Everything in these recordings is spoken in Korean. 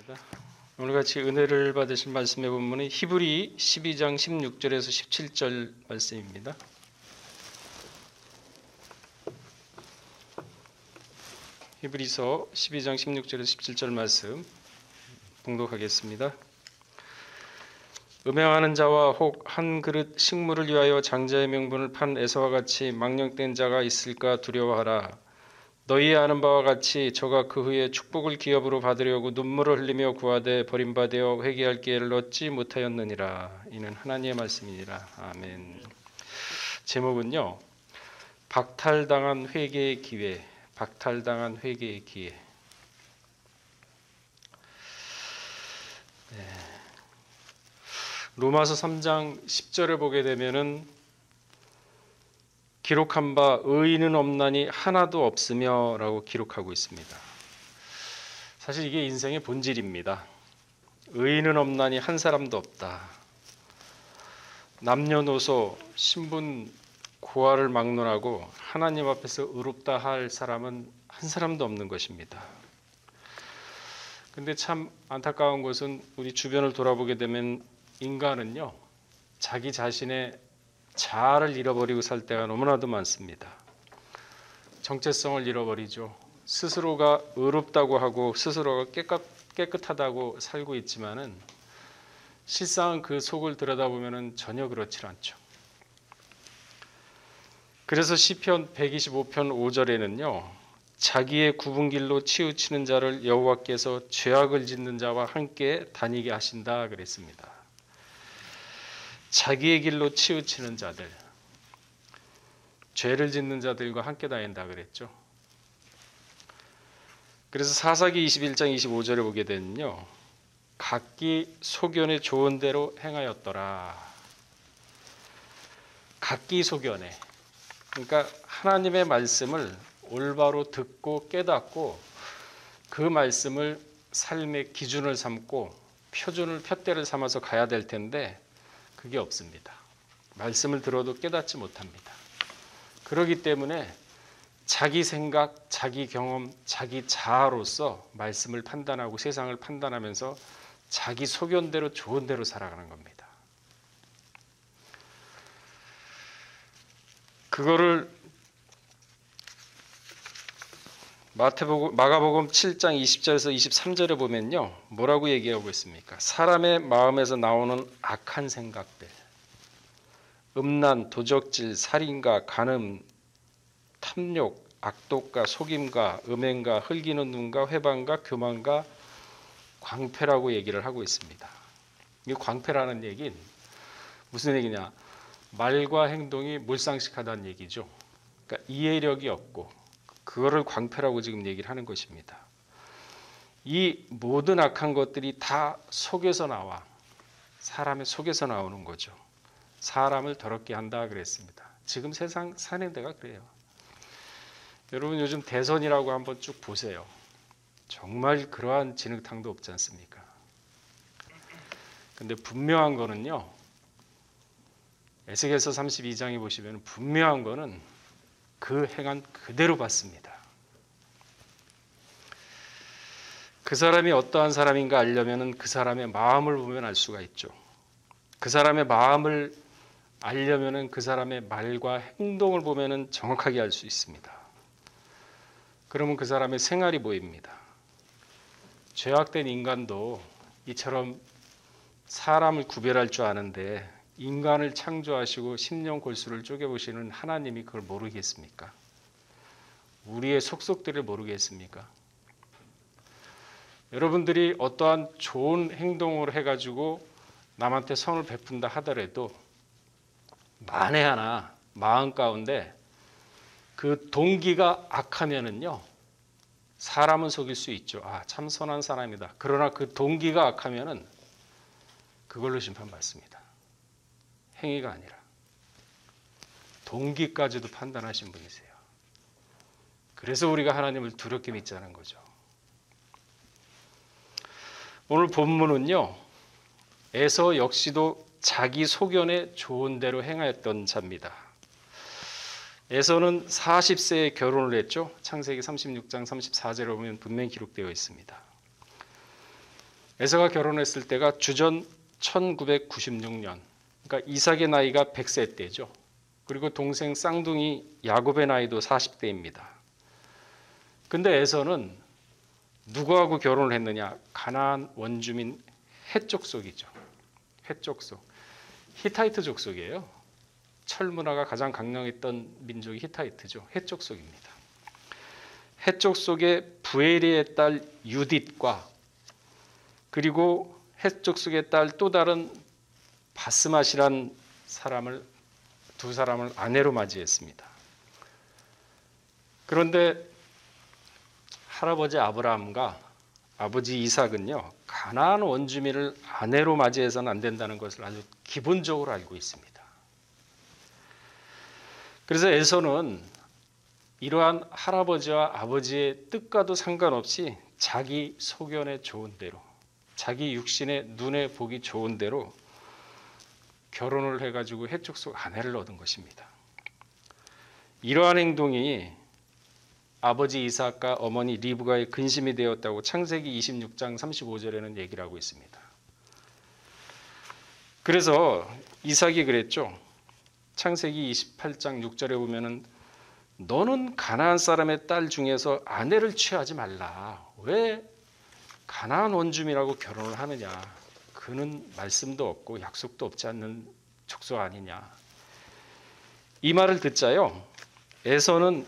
기도하겠습니다. 오늘 같이 은혜를 받으실 말씀의 본문은 히브리 12장 16절에서 17절 말씀입니다. 히브리서 12장 16절에서 17절 말씀 봉독하겠습니다. 음행하는 자와 혹 한 그릇 식물을 위하여 장자의 명분을 판 에서와 같이 망령된 자가 있을까 두려워하라. 너희 아는 바와 같이 저가 그 후에 축복을 기업으로 받으려고 눈물을 흘리며 구하되 버림받아 회개할 기회를 얻지 못하였느니라. 이는 하나님의 말씀이니라. 아멘. 제목은요, 박탈당한 회개의 기회. 박탈당한 회개의 기회. 로마서 3장 10절을 보게 되면은 기록한 바 의인은 없나니 하나도 없으며 라고 기록하고 있습니다. 사실 이게 인생의 본질입니다. 의인은 없나니 한 사람도 없다. 남녀노소 신분 고하를 막론하고 하나님 앞에서 의롭다 할 사람은 한 사람도 없는 것입니다. 근데 참 안타까운 것은 우리 주변을 돌아보게 되면 인간은요, 자기 자신의 자아를 잃어버리고 살 때가 너무나도 많습니다. 정체성을 잃어버리죠. 스스로가 의롭다고 하고 스스로가 깨끗하다고 살고 있지만은 실상은 그 속을 들여다보면은 전혀 그렇지 않죠. 그래서 시편 125편 5절에는요. 자기의 굽은 길로 치우치는 자를 여호와께서 죄악을 짓는 자와 함께 다니게 하신다 그랬습니다. 자기의 길로 치우치는 자들, 죄를 짓는 자들과 함께 다닌다 그랬죠. 그래서 사사기 21장 25절에 보게 되면요, 각기 소견에 좋은 대로 행하였더라. 각기 소견에, 그러니까 하나님의 말씀을 올바로 듣고 깨닫고 그 말씀을 삶의 기준을 삼고 표대를 삼아서 가야 될 텐데 그게 없습니다. 말씀을 들어도 깨닫지 못합니다. 그렇기 때문에 자기 생각, 자기 경험, 자기 자아로서 말씀을 판단하고 세상을 판단하면서 자기 소견대로 좋은 대로 살아가는 겁니다. 그거를 마가복음 7장 20절에서 23절에 보면요, 뭐라고 얘기하고 있습니까? 사람의 마음에서 나오는 악한 생각들, 음란, 도적질, 살인과 간음, 탐욕, 악독과 속임과 음행과 흘기는 눈과 회방과 교만과 광패라고 얘기를 하고 있습니다. 이 광패라는 얘기는 무슨 얘기냐? 말과 행동이 몰상식하다는 얘기죠. 그러니까 이해력이 없고 그거를 광패라고 지금 얘기를 하는 것입니다. 이 모든 악한 것들이 다 속에서 나와, 사람의 속에서 나오는 거죠. 사람을 더럽게 한다 그랬습니다. 지금 세상 사는 데가 그래요. 여러분 요즘 대선이라고 한번 쭉 보세요. 정말 그러한 진흙탕도 없지 않습니까? 근데 분명한 거는요, 에스겔서 32장에 보시면 분명한 거는 그 행한 그대로 받습니다. 그 사람이 어떠한 사람인가 알려면 그 사람의 마음을 보면 알 수가 있죠. 그 사람의 마음을 알려면 그 사람의 말과 행동을 보면 정확하게 알 수 있습니다. 그러면 그 사람의 생활이 보입니다. 죄악된 인간도 이처럼 사람을 구별할 줄 아는데 인간을 창조하시고 심령 골수를 쪼개보시는 하나님이 그걸 모르겠습니까? 우리의 속속들을 모르겠습니까? 여러분들이 어떠한 좋은 행동을 해가지고 남한테 선을 베푼다 하더라도 만에 하나 마음 가운데 그 동기가 악하면은요, 사람은 속일 수 있죠. 아, 참 선한 사람이다. 그러나 그 동기가 악하면은 그걸로 심판받습니다. 행위가 아니라 동기까지도 판단하신 분이세요. 그래서 우리가 하나님을 두렵게 믿자는 거죠. 오늘 본문은요, 에서 역시도 자기 소견에 좋은 대로 행하였던 자입니다. 에서는 40세에 결혼을 했죠. 창세기 36장 34절에 보면 분명히 기록되어 있습니다. 에서가 결혼했을 때가 주전 1996년, 그러니까 이삭의 나이가 100세 때죠. 그리고 동생 쌍둥이 야곱의 나이도 40대입니다. 근데 에서는 누구하고 결혼을 했느냐? 가나안 원주민 헷 족속이죠. 헷 족속. 히타이트 족속이에요. 철 문화가 가장 강력했던 민족이 히타이트죠. 헷 족속입니다. 헷 족속의 부에리의 딸 유딧과 그리고 헷 족속의 딸 또 다른 바스맛이란 두 사람을 아내로 맞이했습니다. 그런데 할아버지 아브라함과 아버지 이삭은요, 가나안 원주민을 아내로 맞이해서는 안 된다는 것을 아주 기본적으로 알고 있습니다. 그래서 에서는 이러한 할아버지와 아버지의 뜻과도 상관없이 자기 소견에 좋은 대로, 자기 육신의 눈에 보기 좋은 대로 결혼을 해가지고 헷 족속 아내를 얻은 것입니다. 이러한 행동이 아버지 이삭과 어머니 리브가의 근심이 되었다고 창세기 26장 35절에는 얘기를 하고 있습니다. 그래서 이삭이 그랬죠. 창세기 28장 6절에 보면은 너는 가나안 사람의 딸 중에서 아내를 취하지 말라. 왜 가나안 원주민하고 결혼을 하느냐. 그는 말씀도 없고 약속도 없지 않는 족속 아니냐. 이 말을 듣자요. 에서는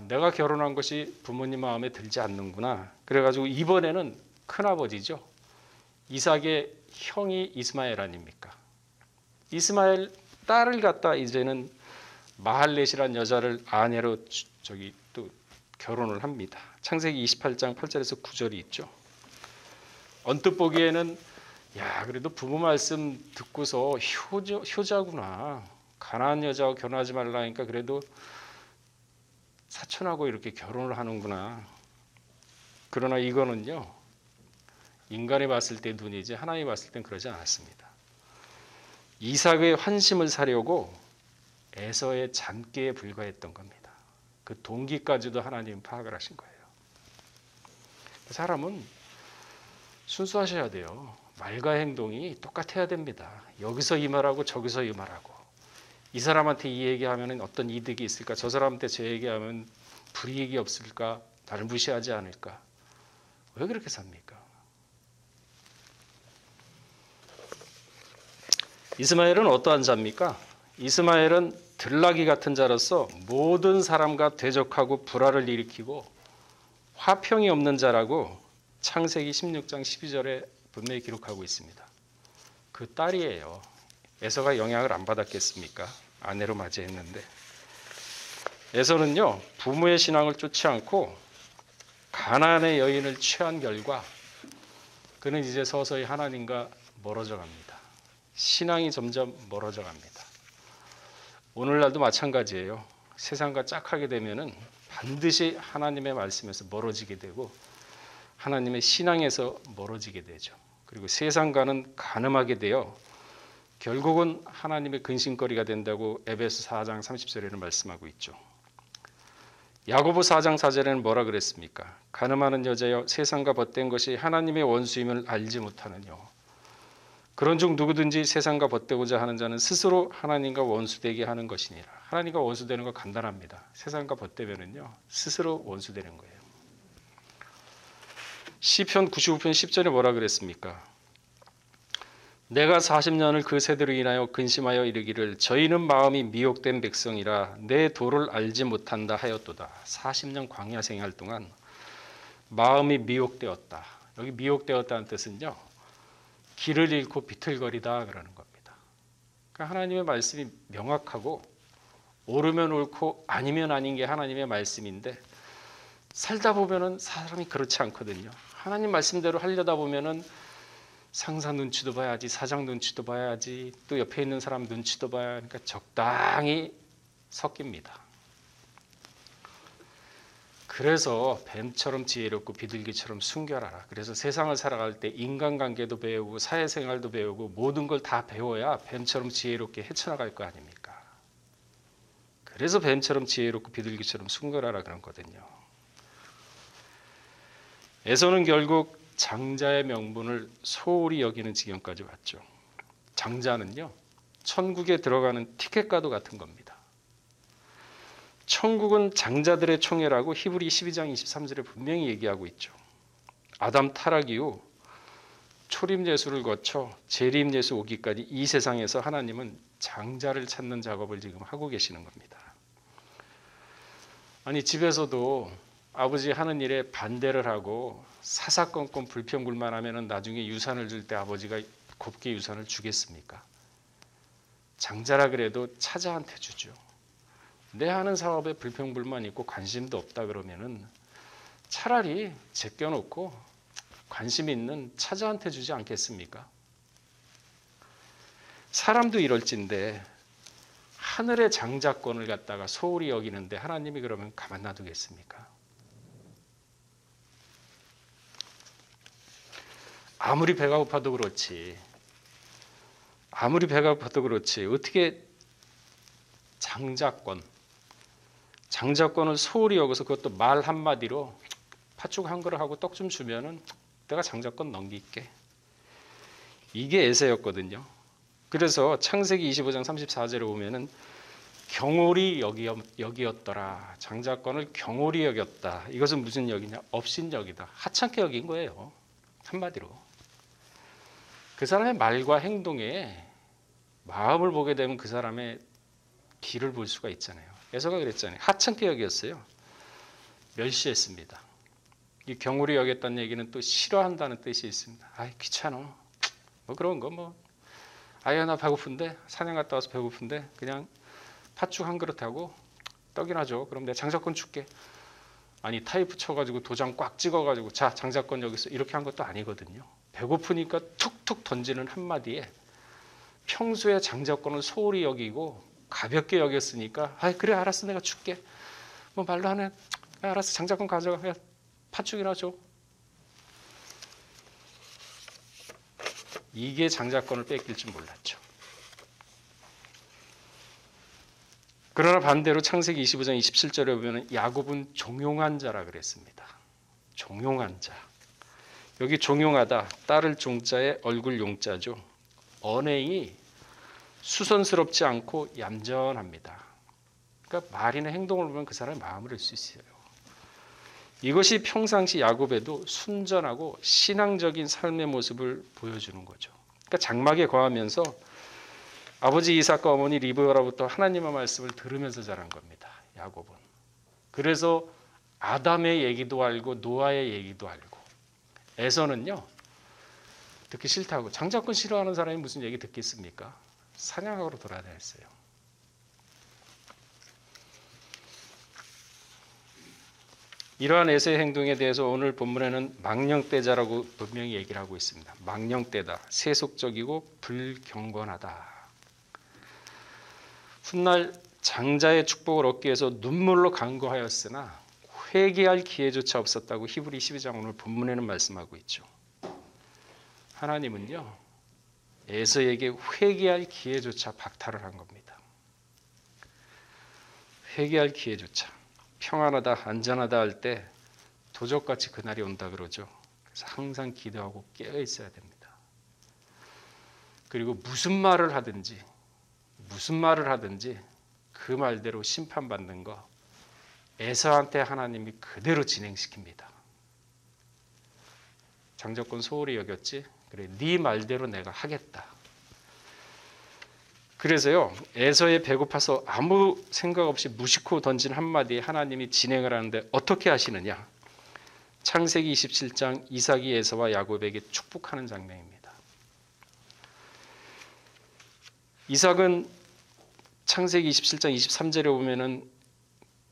내가 결혼한 것이 부모님 마음에 들지 않는구나. 그래가지고 이번에는 큰아버지죠. 이삭의 형이 이스마엘 아닙니까? 이스마엘 딸을 갖다 이제는 마할렛이란 여자를 아내로 또 결혼을 합니다. 창세기 28장 8절에서 9절이 있죠. 언뜻 보기에는 그래도 부모 말씀 듣고서 효자구나. 가난한 여자와 결혼하지 말라니까 그래도 사촌하고 이렇게 결혼을 하는구나. 그러나 이거는요. 인간이 봤을 때 눈이지 하나님이 봤을 땐 그러지 않았습니다. 이삭의 환심을 사려고 에서의 잔꾀에 불과했던 겁니다. 그 동기까지도 하나님 파악을 하신 거예요. 사람은 순수하셔야 돼요. 말과 행동이 똑같아야 됩니다. 여기서 이 말하고 저기서 이 말하고 이 사람한테 이 얘기하면 어떤 이득이 있을까? 저 사람한테 저 얘기하면 불이익이 없을까? 나를 무시하지 않을까? 왜 그렇게 삽니까? 이스마엘은 어떠한 자입니까? 이스마엘은 들나귀 같은 자로서 모든 사람과 대적하고 불화를 일으키고 화평이 없는 자라고 창세기 16장 12절에 분명히 기록하고 있습니다. 그 딸이에요. 에서가 영향을 안 받았겠습니까? 아내로 맞이했는데. 에서는요, 부모의 신앙을 쫓지 않고 가나안의 여인을 취한 결과 그는 이제 서서히 하나님과 멀어져 갑니다. 신앙이 점점 멀어져 갑니다. 오늘날도 마찬가지예요. 세상과 짝하게 되면은 반드시 하나님의 말씀에서 멀어지게 되고 하나님의 신앙에서 멀어지게 되죠. 그리고 세상과는 간음하게 되어 결국은 하나님의 근심거리가 된다고 에베소 4장 30절에는 말씀하고 있죠. 야고보 4장 4절에는 뭐라 그랬습니까? 간음하는 여자여 세상과 벗된 것이 하나님의 원수임을 알지 못하느뇨. 그런 중 누구든지 세상과 벗되고자 하는 자는 스스로 하나님과 원수되게 하는 것이니라. 하나님과 원수되는 거 간단합니다. 세상과 벗되면은요 스스로 원수되는 거예요. 시편 99편 10절에 뭐라 그랬습니까? 내가 40년을 그 세대로 인하여 근심하여 이르기를 저희는 마음이 미혹된 백성이라 내 도를 알지 못한다 하였도다. 40년 광야 생활 동안 마음이 미혹되었다. 여기 미혹되었다는 뜻은요. 길을 잃고 비틀거리다 그러는 겁니다. 그러니까 하나님의 말씀이 명확하고 옳으면 옳고 아니면 아닌 게 하나님의 말씀인데 살다 보면은 사람이 그렇지 않거든요. 하나님 말씀대로 하려다 보면은 상사 눈치도 봐야지, 사장 눈치도 봐야지, 또 옆에 있는 사람 눈치도 봐야 하니까 적당히 섞입니다. 그래서 뱀처럼 지혜롭고 비둘기처럼 순결하라. 그래서 세상을 살아갈 때 인간관계도 배우고 사회생활도 배우고 모든 걸 다 배워야 뱀처럼 지혜롭게 헤쳐나갈 거 아닙니까? 그래서 뱀처럼 지혜롭고 비둘기처럼 순결하라 그런 거거든요. 에서는 결국 장자의 명분을 소홀히 여기는 지경까지 왔죠. 장자는요, 천국에 들어가는 티켓과도 같은 겁니다. 천국은 장자들의 총회라고 히브리 12장 23절에 분명히 얘기하고 있죠. 아담 타락 이후 초림 예수를 거쳐 재림 예수 오기까지 이 세상에서 하나님은 장자를 찾는 작업을 지금 하고 계시는 겁니다. 아니, 집에서도 아버지 하는 일에 반대를 하고 사사건건 불평불만하면 나중에 유산을 줄 때 아버지가 곱게 유산을 주겠습니까? 장자라 그래도 차자한테 주죠. 내 하는 사업에 불평불만 있고 관심도 없다 그러면은 차라리 제껴놓고 관심 있는 차자한테 주지 않겠습니까? 사람도 이럴진데 하늘의 장자권을 갖다가 소홀히 여기는데 하나님이 그러면 가만 놔두겠습니까? 아무리 배가 고파도 그렇지, 어떻게 장자권을 소홀히 여기서 그것도 말 한마디로 팥죽 한 그릇 하고 떡 좀 주면은 내가 장자권 넘길게. 이게 에세였거든요. 그래서 창세기 25장 34절에 보면은 경홀히 여기었더라. 장자권을 경홀히 여겼다. 이것은 무슨 여기냐? 업신여기다. 하찮게 여긴 거예요. 한마디로. 그 사람의 말과 행동에 마음을 보게 되면 그 사람의 길을 볼 수가 있잖아요. 에서가 그랬잖아요. 하찮게 여겼어요. 멸시했습니다. 이 경홀히 여겼다는 얘기는 또 싫어한다는 뜻이 있습니다. 아이, 귀찮아. 뭐 그런 거 뭐. 아유, 나 배고픈데, 사냥 갔다 와서 배고픈데 그냥 팥죽 한 그릇 하고 떡이나 줘. 그럼 내가 장자권 줄게. 아니, 타이프 쳐가지고 도장 꽉 찍어가지고 자, 장자권 여기 있어. 이렇게 한 것도 아니거든요. 배고프니까 툭툭 던지는 한마디에 평소에 장자권을 소홀히 여기고 가볍게 여겼으니까 아, 그래, 알았어, 내가 줄게. 뭐 말로 하네. 알았어, 장자권 가져가. 팥죽이나 줘. 이게 장자권을 뺏길 줄 몰랐죠. 그러나 반대로 창세기 25장 27절에 보면 야곱은 종용한 자라 그랬습니다. 종용한 자. 여기 종용하다, 따를 종자에 얼굴 용자죠. 언행이 수선스럽지 않고 얌전합니다. 그러니까 말이나 행동을 보면 그 사람의 마음을 알 수 있어요. 이것이 평상시 야곱에도 순전하고 신앙적인 삶의 모습을 보여주는 거죠. 그러니까 장막에 거하면서 아버지 이삭과 어머니 리브가로부터 하나님의 말씀을 들으면서 자란 겁니다. 야곱은. 그래서 아담의 얘기도 알고 노아의 얘기도 알고, 에서는요 듣기 싫다고, 장자권 싫어하는 사람이 무슨 얘기 듣겠습니까? 사냥하러 돌아다녔어요. 이러한 에서의 행동에 대해서 오늘 본문에는 망령떼자라고 분명히 얘기를 하고 있습니다. 망령떼다, 세속적이고 불경건하다. 훗날 장자의 축복을 얻기 위해서 눈물로 간구하였으나 회개할 기회조차 없었다고 히브리 12장 오늘 본문에는 말씀하고 있죠. 하나님은요, 에서에게 회개할 기회조차 박탈을 한 겁니다. 회개할 기회조차. 평안하다, 안전하다 할 때 도적같이 그날이 온다 그러죠. 그래서 항상 기도하고 깨어 있어야 됩니다. 그리고 무슨 말을 하든지 그 말대로 심판받는 거 에서한테 하나님이 그대로 진행시킵니다. 장자권 소홀히 여겼지? 그래, 네 말대로 내가 하겠다. 그래서요, 에서의 배고파서 아무 생각 없이 무심코 던진 한마디에 하나님이 진행을 하는데 어떻게 하시느냐? 창세기 27장 이삭이 에서와 야곱에게 축복하는 장면입니다. 이삭은 창세기 27장 23절에 보면은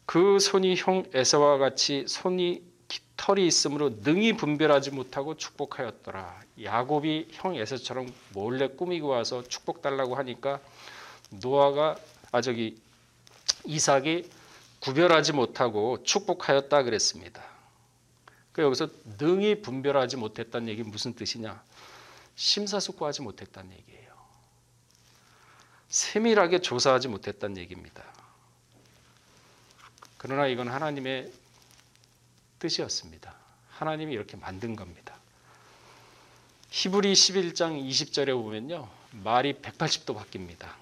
그 손이 형 에서와 같이 손이 깃털이 있으므로 능히 분별하지 못하고 축복하였더라. 야곱이 형 에서처럼 몰래 꾸미고 와서 축복 달라고 하니까 이삭이 구별하지 못하고 축복하였다 그랬습니다. 여기서 능히 분별하지 못했다는 얘기 무슨 뜻이냐? 심사숙고하지 못했다는 얘기예요. 세밀하게 조사하지 못했다는 얘기입니다. 그러나 이건 하나님의 뜻이었습니다. 하나님이 이렇게 만든 겁니다. 히브리 11장 20절에 보면요. 말이 180도 바뀝니다.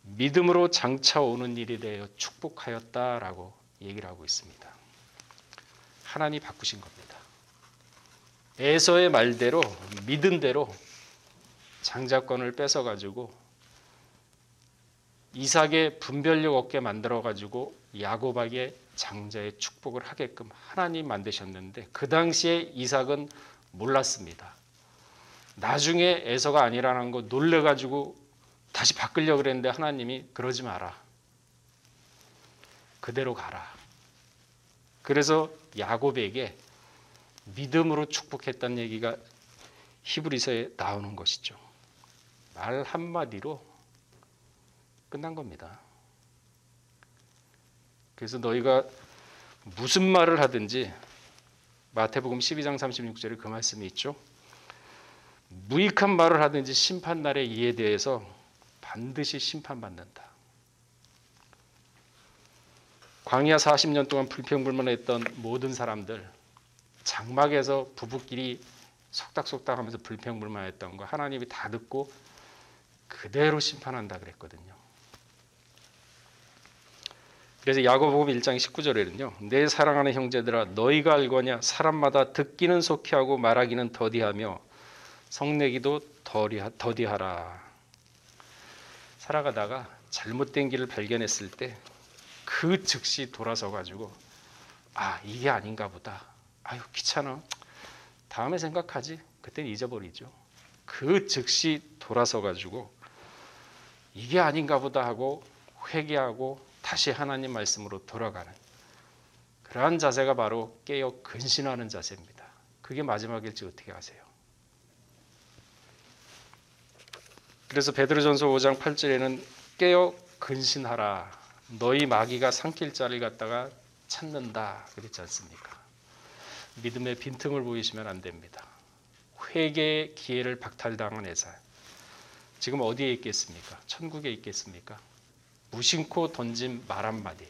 믿음으로 장차 오는 일에 대하여 축복하였다라고 얘기를 하고 있습니다. 하나님이 바꾸신 겁니다. 에서의 말대로 믿은 대로 장자권을 뺏어가지고 이삭의 분별력 없게 만들어가지고 야곱에게 장자의 축복을 하게끔 하나님 만드셨는데 그 당시에 이삭은 몰랐습니다. 나중에 에서가 아니라는 거 놀래가지고 다시 바꾸려고 그랬는데 하나님이 그러지 마라. 그대로 가라. 그래서 야곱에게 믿음으로 축복했다는 얘기가 히브리서에 나오는 것이죠. 말 한마디로 끝난 겁니다. 그래서 너희가 무슨 말을 하든지 마태복음 12장 36절에 그 말씀이 있죠. 무익한 말을 하든지 심판날에 이에 대해서 반드시 심판받는다. 광야 40년 동안 불평불만했던 모든 사람들 장막에서 부부끼리 속닥속닥하면서 불평불만했던 거 하나님이 다 듣고 그대로 심판한다 그랬거든요. 그래서 야고보음 1장 19절에는요. 내 사랑하는 형제들아 너희가 알거냐 사람마다 듣기는 속히하고 말하기는 더디하며 성내기도 더디하라. 살아가다가 잘못된 길을 발견했을 때 그 즉시 돌아서 가지고 아 이게 아닌가 보다. 아유 귀찮아. 다음에 생각하지. 그때는 잊어버리죠. 그 즉시 돌아서 가지고 이게 아닌가 보다 하고 회개하고 다시 하나님 말씀으로 돌아가는 그러한 자세가 바로 깨어 근신하는 자세입니다. 그게 마지막일지 어떻게 아세요? 그래서 베드로전서 5장 8절에는 깨어 근신하라. 너희 마귀가 삼킬 자를 갖다가 찾는다. 그랬지 않습니까? 믿음의 빈틈을 보이시면 안 됩니다. 회개의 기회를 박탈당한 에사. 지금 어디에 있겠습니까? 천국에 있겠습니까? 무심코 던진 말 한마디.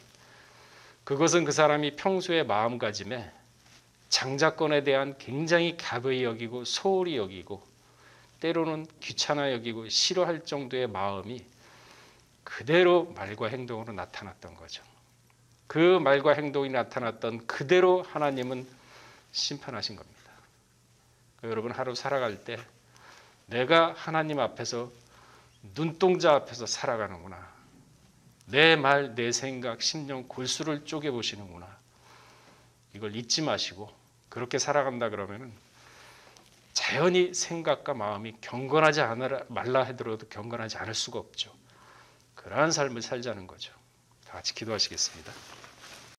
그것은 그 사람이 평소의 마음가짐에 장자권에 대한 굉장히 가벼이 여기고 소홀히 여기고 때로는 귀찮아 여기고 싫어할 정도의 마음이 그대로 말과 행동으로 나타났던 거죠. 그 말과 행동이 나타났던 그대로 하나님은 심판하신 겁니다. 여러분 하루 살아갈 때 내가 하나님 앞에서 눈동자 앞에서 살아가는구나. 내 말, 내 생각, 심령, 골수를 쪼개보시는구나. 이걸 잊지 마시고 그렇게 살아간다 그러면은 자연히 생각과 마음이 경건하지 말라 하더라도 경건하지 않을 수가 없죠. 그러한 삶을 살자는 거죠. 다 같이 기도하시겠습니다.